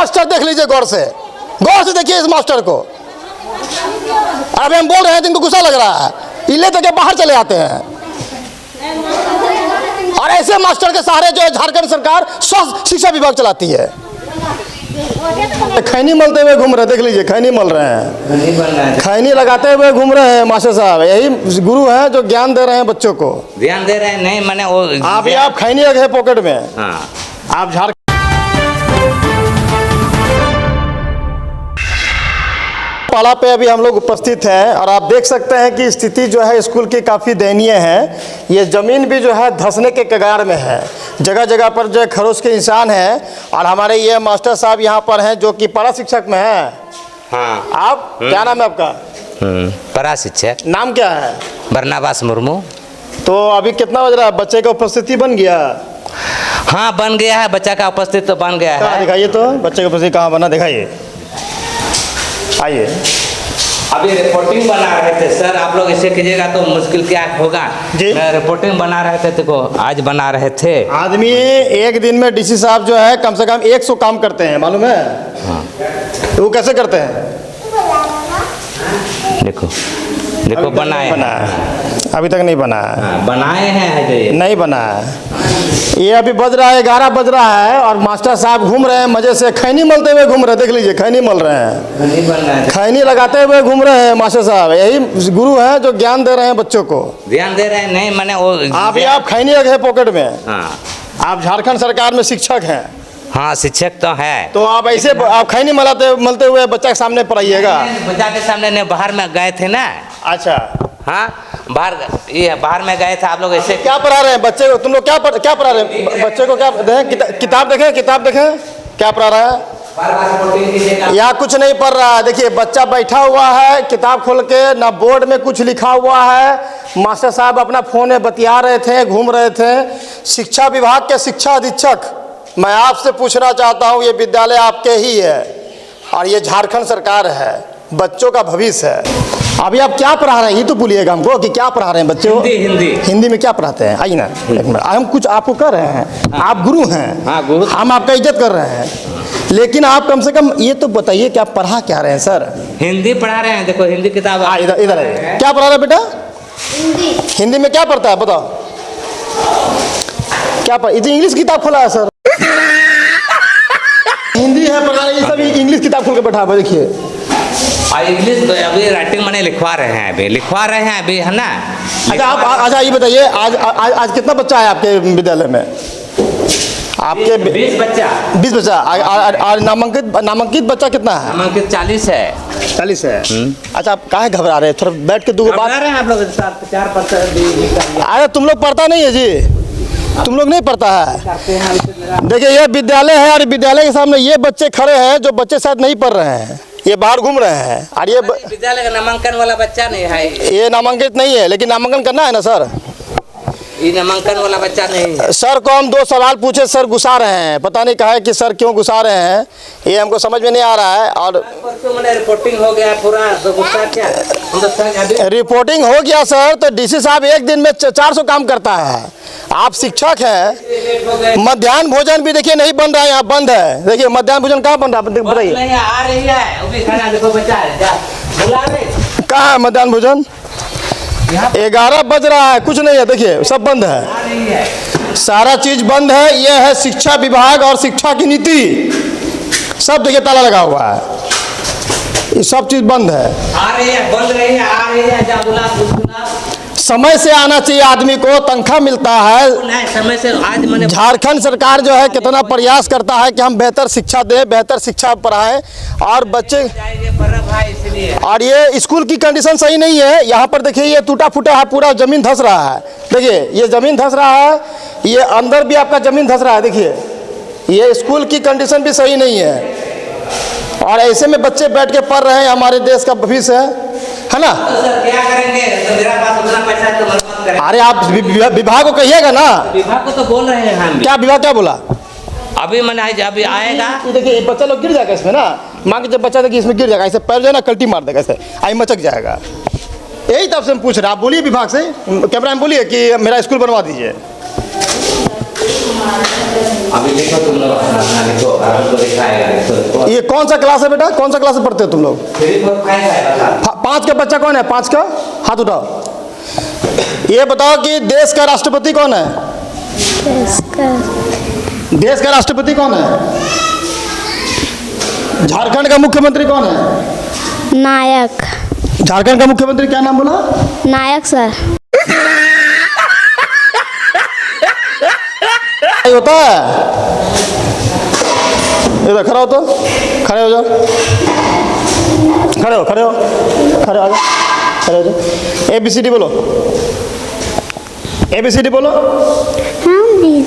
Master देख लीजिए गौर से देखिए इस मास्टर को। अभी हम बोल रहे हैं तो इनको गुस्सा लग रहा है, इले तक बाहर चले आते हैं। और ऐसे मास्टर के सहारे जो है झारखंड सरकार स्वास्थ्य शिक्षा विभाग चलाती है। खैनी मलते हुए घूम रहे, देख लीजिए खैनी मल रहे हैं, खैनी लगाते हुए घूम रहे हैं मास्टर साहब। यही गुरु हैं जो ज्ञान दे रहे हैं बच्चों को, ध्यान दे रहे हैं। नहीं मैंने वो आप खैनी रखे पॉकेट में। हाँ। आप झारखंड पाला पे अभी हम लोग उपस्थित हैं और आप देख सकते हैं कि स्थिति जो है स्कूल की काफ़ी दयनीय है। ये ज़मीन भी जो है धंसने के कगार में है, जगह जगह पर जो है खरोच के इंसान हैं। और हमारे ये मास्टर साहब यहाँ पर हैं जो कि पारा शिक्षक में हैं। हाँ। आप क्या नाम है आपका? पारा शिक्षक। नाम क्या है? बरनाबास मुर्मू। तो अभी कितना बज रहा है? बच्चे का उपस्थिति बन गया? हाँ बन गया है, बच्चा का उपस्थित तो बन गया है। दिखाइए तो बच्चे का उपस्थिति कहाँ बना, दिखाइए। आइए। अभी रिपोर्टिंग बना रहे थे सर, आप लोग ऐसे कीजिएगा तो मुश्किल क्या होगा जी। रिपोर्टिंग बना रहे थे, देखो आज बना रहे थे। आदमी एक दिन में डीसी साहब जो है कम से कम 100 काम करते हैं, मालूम है? हाँ। तो वो कैसे करते हैं? देखो देखो बनाए अभी तक नहीं बना है। हाँ, बनाए हैं नहीं बना है। ये अभी बज रहा है 11 बज रहा है और मास्टर साहब घूम रहे हैं मजे से, खैनी मलते हुए घूम रहे हैं, देख लीजिए खैनी मल रहे हैं, खैनी लगाते हुए घूम रहे हैं मास्टर साहब। यही गुरु हैं जो ज्ञान दे रहे हैं बच्चों को, ध्यान दे रहे हैं। नहीं मैंने वो आप खैनी रखे पॉकेट में। हाँ। आप झारखंड सरकार में शिक्षक हैं। हाँ शिक्षक तो है। तो आप ऐसे आप खैनी मलते हुए बच्चा के सामने पढ़ाइएगा? बच्चा के सामने नहीं, बाहर में गए थे ना। अच्छा। हाँ बाहर में गए थे। आप लोग ऐसे क्या पढ़ा रहे हैं बच्चे को? तुम लोग क्या पढ़ा रहे हैं बच्चे को? क्या किताब देखें क्या पढ़ा रहा है? यहाँ कुछ नहीं पढ़ रहा है। देखिए बच्चा बैठा हुआ है किताब खोल के, ना बोर्ड में कुछ लिखा हुआ है। मास्टर साहब अपना फोन में बतिया रहे थे, घूम रहे थे। शिक्षा विभाग के शिक्षा अधीक्षक, मैं आपसे पूछना चाहता हूँ, ये विद्यालय आपके ही है और ये झारखंड सरकार है, बच्चों का भविष्य है। अभी आप क्या पढ़ा रहे हैं ये तो बोलिएगा हमको कि क्या पढ़ा रहे हैं बच्चे को? हिंदी में क्या पढ़ाते हैं? आइए ना, हम कुछ आपको कर रहे हैं। आप गुरु हैं। हाँ, गुरु। हम आपका इज्जत कर रहे हैं, लेकिन आप कम से कम ये तो बताइए कि आप पढ़ा क्या रहे हैं? सर हिंदी पढ़ा रहे हैं, देखो हिंदी किताब। इधर है। क्या पढ़ा रहे बेटा? हिंदी में क्या पढ़ता है बताओ? क्या इंग्लिश किताब खोला है सर? हिंदी है पढ़ा रहे, ये सब इंग्लिश किताब खोल के बैठा है। देखिए इंग्लिश तो अभी राइटिंग मैंने लिखवा रहे हैं अभी है ना। अच्छा आप अच्छा ये बताइए आज कितना बच्चा है आपके विद्यालय में? आपके 20 बच्चा। और नामांकित बच्चा कितना है? नामांकित 40 है। 40 है। अच्छा आप काहे घबरा रहे हैं? थोड़ा बैठ के दो बात। आप लोग 4-5। अरे तुम लोग पढ़ता नहीं है जी, तुम लोग नहीं पढ़ता है। देखिए ये विद्यालय है और विद्यालय के सामने ये बच्चे खड़े हैं जो बच्चे शायद नहीं पढ़ रहे हैं, ये बाहर घूम रहे हैं। और ये विद्यालय का नामांकन वाला बच्चा नहीं है, ये नामांकित नहीं है, लेकिन नामांकन करना है ना सर। ये नामांकन वाला बच्चा नहीं है। सर को हम 2 सवाल पूछे, सर गुस्सा रहे हैं, पता नहीं कहा है कि सर क्यों गुस्सा रहे हैं, ये हमको समझ में नहीं आ रहा है। और रिपोर्टिंग हो गया पूरा, तो गुस्सा क्या? रिपोर्टिंग हो गया सर, तो डीसी साहब एक दिन में 400 काम करता है। आप शिक्षक हैं। मध्याह्न भोजन भी देखिए नहीं बन रहा है, यहाँ बंद है। देखिए मध्याह्न भोजन कहाँ बन रहा है बताइए? कहाँ है मध्याह्न भोजन? 11 बज रहा है, कुछ नहीं है। देखिए सब बंद है, सारा चीज बंद है। ये है शिक्षा विभाग और शिक्षा की नीति, सब देखिए ताला लगा हुआ है, ये सब चीज बंद है। आ रही है, बंद रही है, आ रही है। समय से आना चाहिए, आदमी को तनख्वाह मिलता है समय से। आज मैंने झारखंड सरकार जो है कितना प्रयास करता है कि हम बेहतर शिक्षा दें, बेहतर शिक्षा पढ़ाएं और बच्चे। और ये स्कूल की कंडीशन सही नहीं है। यहाँ पर देखिए ये टूटा फूटा है, पूरा जमीन धंस रहा है। देखिए ये जमीन धंस रहा है, ये अंदर भी आपका जमीन धंस रहा है। देखिए ये स्कूल की कंडीशन भी सही नहीं है और ऐसे में बच्चे बैठ के पढ़ रहे हैं, हमारे देश का भविष्य है ना। तो सर क्या करेंगे? तो मेरा पास उतना पैसा तो मत करें। अरे आप विभाग को कहिएगा ना। विभाग को तो बोल रहे हैं हम। क्या विभाग क्या बोला? अभी मैंने अभी आएगा। देखिए बच्चा लोग गिर जाएगा इसमें ना, माँ के जब बच्चा देखिए इसमें गिर जाएगा, ऐसे पैर जो है ना कल्टी मार देगा, ऐसे आई मचक जाएगा। यही तब से हम पूछ रहे हैं, आप बोलिए विभाग से, कैमरा में बोलिए कि मेरा स्कूल बनवा दीजिए। अभी देखो तुम लोग अपना लिखो और हमको दिखाएगा देखो। ये कौन सा क्लास है बेटा, कौन सा क्लास में पढ़ते हो तुम लोग? 3 4 5 है बता। 5 का बच्चा कौन है? 5 का हाथ उठाओ। ये बताओ कि देश का राष्ट्रपति कौन है? देश का राष्ट्रपति कौन है? झारखंड का मुख्यमंत्री कौन है? नायक। झारखंड का मुख्यमंत्री क्या नाम बोला? नायक सर। ये होता है, इधर खड़ा हो, तो खड़े हो जाओ, खड़े हो, खड़े हो, खड़े हो जाओ, खड़े हो जाओ। ABCD बोलो, ABCD बोलो।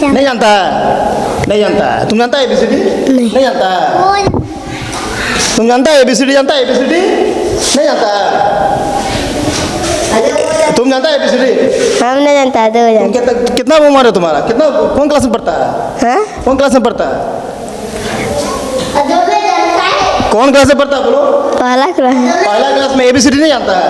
नहीं जानता है? नहीं जानता है? तुम जानता है ABCD? नहीं जानता है? तुम जानता है ABCD? जानता है ABCD? नहीं जानता है? तुम जानता है ABCD? हम नहीं जानता है, दो जानता। कितना उम्र है तुम्हारा? कितना, कौन क्लास में पढ़ता है? हाँ? कौन क्लास में पढ़ता है? कौन क्लास में पढ़ता है बोलो? पहला क्लास। पहला क्लास में ABCD नहीं जानता है?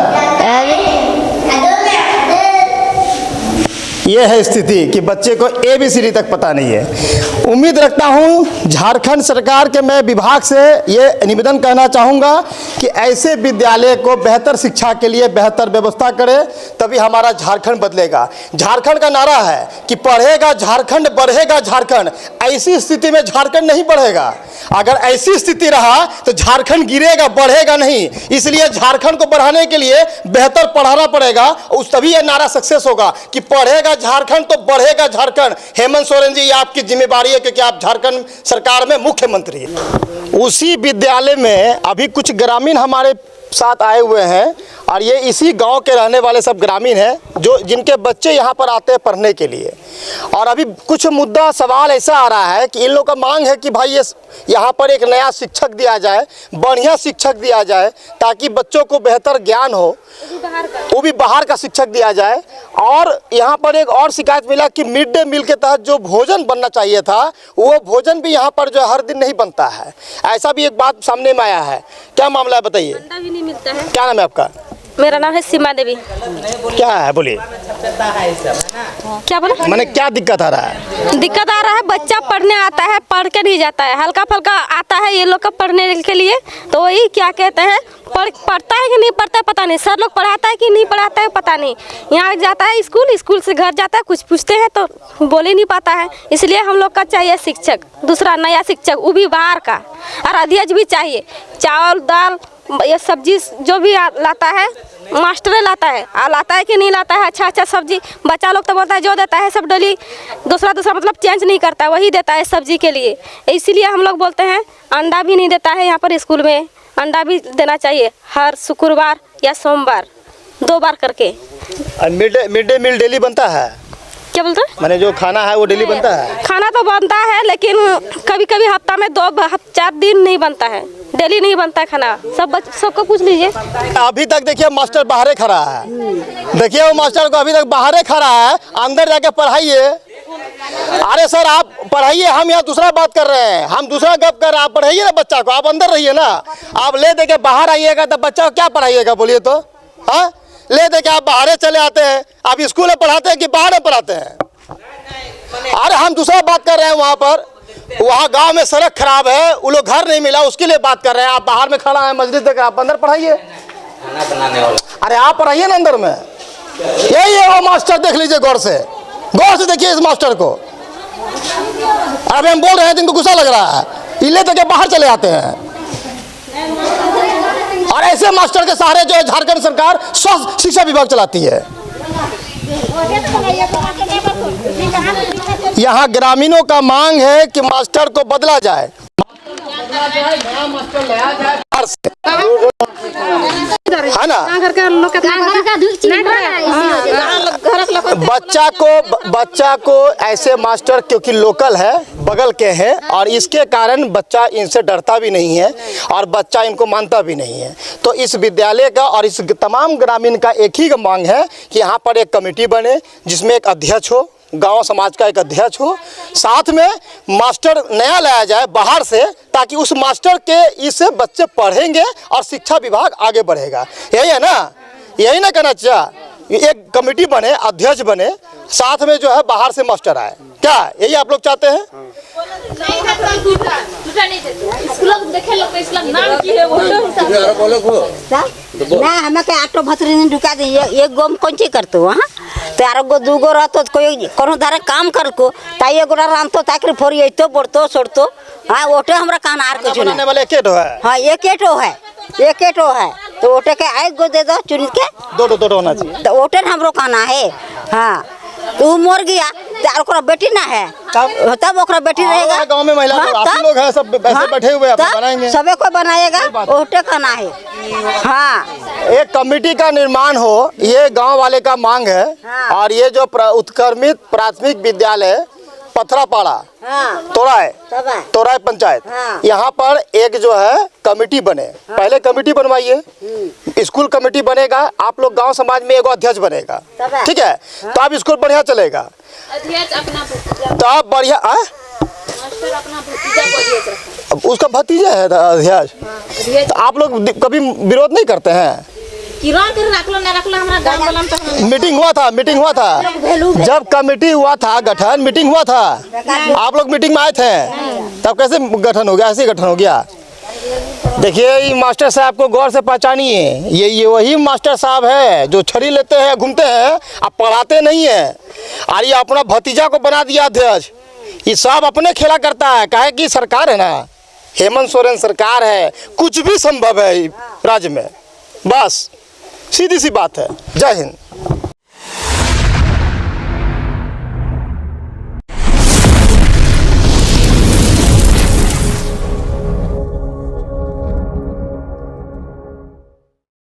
ये है स्थिति कि बच्चे को ABCD तक पता नहीं है। उम्मीद रखता हूँ झारखंड सरकार के मैं विभाग से ये निवेदन करना चाहूँगा कि ऐसे विद्यालय को बेहतर शिक्षा के लिए बेहतर व्यवस्था करे, तभी हमारा झारखंड बदलेगा। झारखंड का नारा है कि पढ़ेगा झारखंड बढ़ेगा झारखंड। ऐसी स्थिति में झारखंड नहीं बढ़ेगा। अगर ऐसी स्थिति रहा तो झारखंड गिरेगा, बढ़ेगा नहीं। इसलिए झारखंड को बढ़ाने के लिए बेहतर पढ़ाना पड़ेगा, उस तभी यह नारा सक्सेस होगा कि पढ़ेगा झारखंड तो बढ़ेगा झारखंड। हेमंत सोरेन जी, ये आपकी जिम्मेदारी है क्योंकि आप झारखंड सरकार में मुख्यमंत्री हैं। उसी विद्यालय में अभी कुछ ग्रामीण हमारे साथ आए हुए हैं और ये इसी गांव के रहने वाले सब ग्रामीण हैं जो जिनके बच्चे यहाँ पर आते हैं पढ़ने के लिए। और अभी कुछ मुद्दा सवाल ऐसा आ रहा है कि इन लोगों का मांग है कि भाई ये यहाँ पर एक नया शिक्षक दिया जाए, बढ़िया शिक्षक दिया जाए ताकि बच्चों को बेहतर ज्ञान हो, वो भी बाहर का शिक्षक दिया जाए। और यहाँ पर एक और शिकायत मिला कि मिड डे मील के तहत जो भोजन बनना चाहिए था वो भोजन भी यहाँ पर जो हर दिन नहीं बनता है, ऐसा भी एक बात सामने में आया है। क्या मामला है बताइए? अंडा भी नहीं मिलता है। क्या नाम है आपका? मेरा नाम है सीमा देवी। क्या है बोलिए? क्या बोले? मैंने क्या दिक्कत आ रहा है? दिक्कत आ रहा है, बच्चा पढ़ने आता है, पढ़ के नहीं जाता है, हल्का फल्का आता है ये लोग का पढ़ने के लिए। तो वही क्या कहते हैं, पढ़ता है कि नहीं पढ़ता है पता नहीं, सर लोग पढ़ाता है कि नहीं पढ़ाता है पता नहीं। यहाँ जाता है स्कूल, स्कूल से घर जाता है, कुछ पूछते हैं तो बोल ही नहीं पाता है। इसलिए हम लोग का चाहिए शिक्षक, दूसरा नया शिक्षक, वो भी बाहर का। और अध्यक्ष भी चाहिए, चावल दाल ये सब्जी जो भी लाता है मास्टर लाता है, लाता है कि नहीं लाता है अच्छा अच्छा सब्जी। बच्चा लोग तो बोलता है जो देता है सब डली दूसरा मतलब चेंज नहीं करता है, वही देता है सब्जी के लिए। इसीलिए हम लोग बोलते हैं अंडा भी नहीं देता है यहाँ पर स्कूल में, अंडा भी देना चाहिए हर शुक्रवार या सोमवार 2 बार करके। मिड डे मील डेली बनता है? क्या बोलते हैं? मैंने जो खाना है वो डेली बनता है? खाना तो बनता है लेकिन कभी कभी हफ्ता में 2-4 दिन नहीं बनता है, डेली नहीं बनता है खाना। सबको पूछ लीजिए। अभी तक देखिए मास्टर बाहर खड़ा है, देखिए वो मास्टर को अभी तक बाहर खड़ा है, अंदर जाके पढ़ाइए। अरे सर आप पढ़ाइए, हम यहाँ दूसरा बात कर रहे हैं, हम दूसरा गप कर रहे हैं। आप पढ़ाइए ना बच्चा को, आप अंदर रहिए ना। आप ले दे के बाहर आइएगा तो बच्चा को क्या पढ़ाइएगा बोलिए तो? हाँ, ले दे के आप बाहर चले आते हैं। आप स्कूल में पढ़ाते हैं कि बाहर में पढ़ाते हैं? अरे हम दूसरा बात कर रहे हैं। वहाँ पर वहाँ गांव में सड़क खराब है, वो लोग घर नहीं मिला, उसके लिए बात कर रहे हैं। आप बाहर में खड़ा है मस्जिद देकर, आप अंदर पढ़ाइए। अरे आप पढ़ाइए ना अंदर में। यही है वो मास्टर, देख लीजिए गौर से देखिए इस मास्टर को। अभी हम बोल रहे हैं तो इनको गुस्सा लग रहा है, इले तक बाहर चले आते हैं। और ऐसे मास्टर के सहारे जो है झारखंड सरकार स्वास्थ्य शिक्षा विभाग चलाती है। यहाँ ग्रामीणों का मांग है कि मास्टर को बदला जाए, नया मास्टर लाया जाए बाहर से, है ना? बच्चा को ऐसे मास्टर क्योंकि लोकल है, बगल के हैं, और इसके कारण बच्चा इनसे डरता भी नहीं है और बच्चा इनको मानता भी नहीं है। तो इस विद्यालय का और इस तमाम ग्रामीण का एक ही मांग है कि यहाँ पर एक कमेटी बने जिसमें एक अध्यक्ष हो, गांव समाज का एक अध्यक्ष हो, साथ में मास्टर नया लाया जाए बाहर से, ताकि उस मास्टर के इससे बच्चे पढ़ेंगे और शिक्षा विभाग आगे बढ़ेगा। यही है ना? यही ना कहना चाहिए? एक कमेटी बने, अध्यक्ष बने, साथ में जो है बाहर से मास्टर आए, क्या यही आप लोग चाहते हैं? ना हमें के आटो भतरी ने ढुका दे एक गो में कौन चीज करते हो हां तो आरो गो दू गो रहतो कोई कोनो धारे काम कर को ताई एगोरा रांतो ताकरी फोरी एतो पड़तो छोड़तो हां ओटे हमरा कान आर कुछ बनाने नहीं वाले एकेठो है, हां एकेटो है तो ओटे के एक गो दे दो चुन के दो होना चाहिए। तो ओटे हमरो काना है हां तू मर गया तो ओकरा बेटी ना है तब ओकरा बेटी रहेगा। गांव में महिला लोग, आप ही लोग हैं सब ऐसे बैठे हुए हैं, आप बनाएंगे, सबे को बनाएगा ओटे काना है। हाँ एक कमेटी का निर्माण हो, ये गांव वाले का मांग है। हाँ। और ये जो उत्क्रमित प्राथमिक विद्यालय पथरापाड़ा हाँ तोराई पंचायत, हाँ। यहाँ पर एक जो है कमेटी बने, पहले कमेटी बनवाइए, स्कूल कमेटी बनेगा, आप लोग गांव समाज में एगो अध्यक्ष बनेगा, ठीक है, तो आप स्कूल बढ़िया चलेगा, तो आप बढ़िया उसका भतीजा है अध्यक्ष, तो आप लोग कभी विरोध नहीं करते हैं? मीटिंग हुआ था जब कमेटी हुआ था गठन, मीटिंग हुआ था, आप लोग मीटिंग में आए थे, तब कैसे गठन हो गया? ऐसे गठन हो गया। देखिए ये मास्टर साहब को गौर से पहचानिए, ये वही मास्टर साहब है जो छड़ी लेते हैं, घूमते हैं, आप पढ़ाते नहीं है, और ये अपना भतीजा को बना दिया अध्यक्ष। ये सब अपने खेला करता है, काहे कि सरकार है ना, हेमंत सोरेन सरकार है, कुछ भी संभव है राज्य में, बस सीधी सी बात है। जय हिंद।